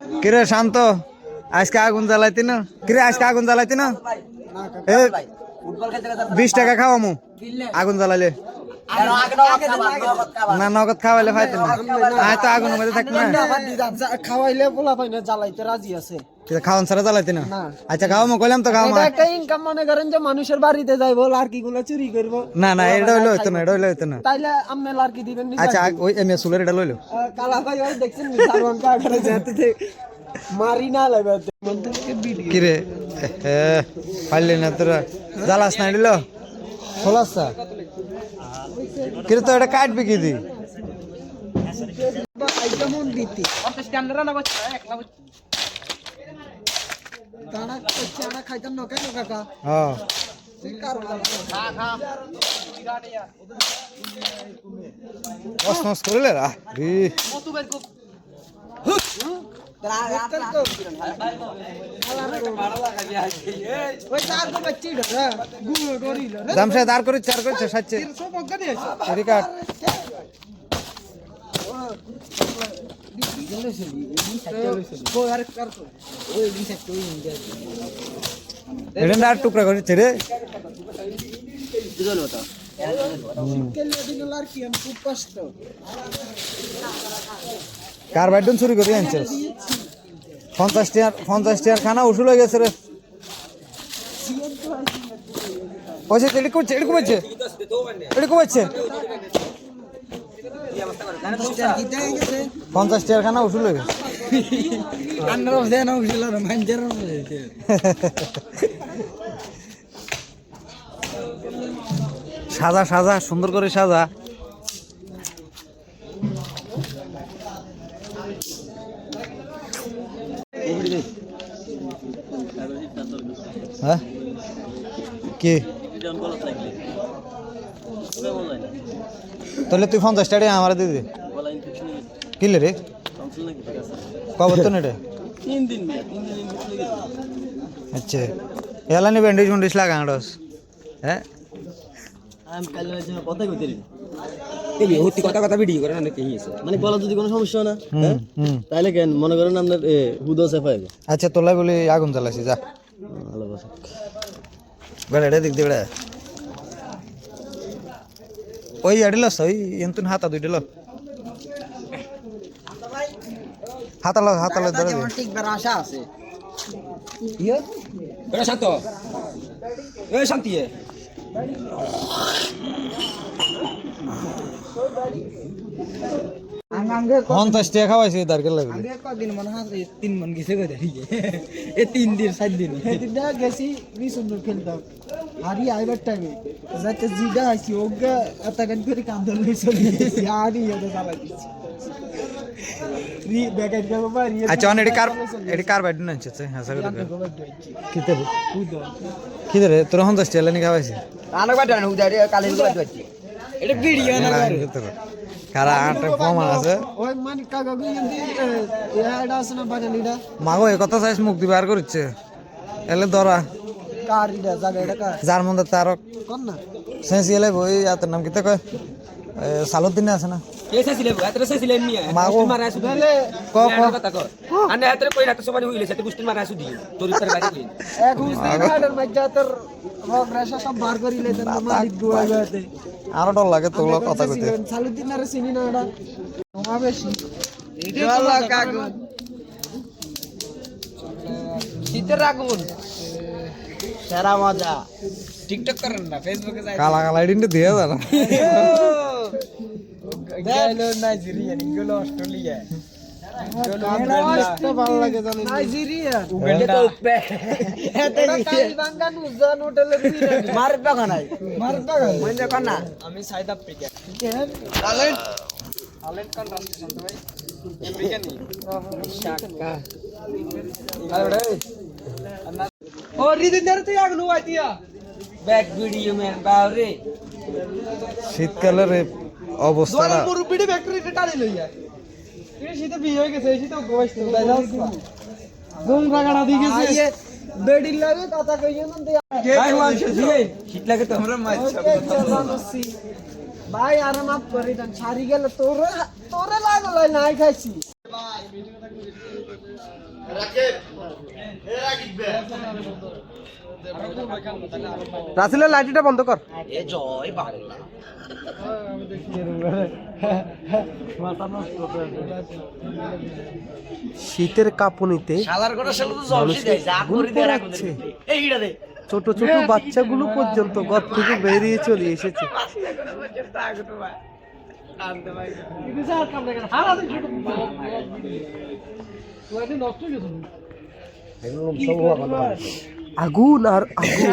কিরে শান্ত, আজকে আগুন জ্বালাইতি না? কিরে আজকে আগুন জ্বালাইতি না? 20 টাকা খাওয়ামু আগুন জ্বালাইলে। না নগদ খাওয়াইলে ফাইতে না। আয় তো আগুন মধ্যে থাক না, খাওয়াইলে পোলা পাই না, জ্বালাইতে রাজি আছে। খাওয়ান ছাড়া জ্বালাইতি না? আচ্ছা খাওয়ামু, কইলাম তো খাওয়ামু। একটা ইনকাম মনে করেন যে মানুষের বাড়িতে যাইবো, লার্কি গুলো চুরি করবো। না না এটা হইলো হইতো না, এটা হইলো হইতো না। তাইলে আপনি লার্কি দিবেন। আচ্ছা ওই এমএ সুলের এটা লইলো। কালা ভাই ওই দেখছেন সালমান কা করে যেতে মারি না লাগবে কিরে পারলি না তোরা, জ্বালাস না দিল খোলাসা। কিরে তো এটা কাটবি কি দি? কেমন দিতি দাঁড়া করছে, আমরা খাইতাম না কেন কাকা? হ্যাঁ কসমস করলে জামশাদ আর করে চার করছে সাচ্ছে রিকার্ড এটা আর টুকরা করেছে রে। কার বাইডন চুরি করে আনছে 50 টাকার খানা উসুল হয়ে গেছে রে। পয়সা এডি করছে, এডি কমেছে, এডি কমেছে 50 টাকার খানা উসুল হয়ে গেছে। সাজা সাজা সুন্দর করে সাজা। হ্যাঁ কি তাহলে তুই 50 টাকা আমার দিয়ে দে। কিলে রে কবে তো নেটে 3 দিন। আচ্ছা এলা নি ব্যান্ডেজ মুন্ডেজ লাগানোস। হ্যাঁ আমি কাল কথা কইতে এই হতি কথা কথা ভিডিও করে অনেক হিয়েছে মানে বলা যদি কোনো সমস্যা না তাহলে কেন মনে করেন আপনার হুদো সেফাইবে। আচ্ছা তোলাই বলি আগুন জ্বালাইছি যা ভালো কথা বেড়া দিক দিয়ে ওই আড়িল ওই এন্তন হাতা দুইটা লো হাতালো হাতালো ধরে দে ঠিক বার আশা আছে। বেটা শান্ত এই শান্তি 50 টাকা খাওয়াইছি দাঁড়কে লাগবে। কদিন মনে হয় 3 মন গেছে কই দেখি এ 3 দিন 7 দিন সেদিনটা গেছি সুন্দর খেলতাম হারি আইবার টাইমে যাতে জিডা আইছি ওগা এতগান করে কান্দল চলে গেছি হারি এটা চালা দিছি রি ব্যাকেট কা বাবা রি। আচ্ছা এডি কার বাইড না আনছে হ্যাঁ সাগর কিতে কিতে রে তোর 50 টাকা নি খাওয়াইছি আনা বাটা না উদারে কালিন করে দিচ্ছি এটা ভিডিও না করে কারা আটে প্রমাণ আছে ওই মানে কাকা গুইন্দি এটা আছে না বাজালিডা মাগো এই কথা চাইছ মুখ দিবার করছে এলে ধরা কারিডা জায়গা এটা কার যার মধ্যে তার কোন না সেন্সিয়ালে বই আতর নাম কিতে কয় সালুদ্দিন আছে না কেসে ছিলে এতরে ছিলে নি মাগো মারা আসু তাহলে ক ক কথা কর আনে এতরে কই রাখতে সবাই হইলে সেতে বুস্টিন মারা আসু দি তোর উপরে বাড়ি কই এক হুসদিন হাড়ের মধ্যে তোর রগ রেশা সব বার করিলে দেন মালিক দুয়া গাতে আরো ডর লাগে তোগুলো কথা কইতে। সালুদ্দিন আর চিনি না ওটা তোমা বেশি এটা কাকু শীতের আগুন সারা মজা টিকটক করেন না ফেসবুকে যাই কালা কালা আইডিটা দিয়ে দাও না গেলো নাইজেরিয়া গেলো অস্ট্রেলিয়া ভালো লাগে জানেন নাইজেরিয়া উগান্ডা এতে কাল বাঙ্গান উজান হোটেলের বিরিয়ানি মারত বাগানাই মনে কর না আমি সাউথ আফ্রিকা ট্যালেন্ট কোন রাষ্ট্র শান্ত ভাই আমেরিকানি শাকা আরে ও রিদিন ধরে তুই আগুন হইতিয়া ব্যাক ভিডিও ম্যান বাউরে শীতকালের অবস্থা দোলা মুরুবিডি ফ্যাক্টরিতে টানি লইয়া এই শীতে বিয়ে হয়ে গেছে এই শীতে গোবাইছ তো দাইলা ঘুম রাগাড়া দি গেছে বেডি লাগে কথা কইও না ভাই মানছে শীত লাগে তো আমরা মাছ ভাই আর মাফ করে দেন ছাড়ি গেল তোরে লাগলো নাই খাইছি রাসেলের লাইটটা বন্ধ কর। শীতের কাঁপুনিতে ছোট ছোট বাচ্চাগুলো পর্যন্ত ঘর থেকে বেরিয়ে চলে এসেছে। আগুন আর আগুন।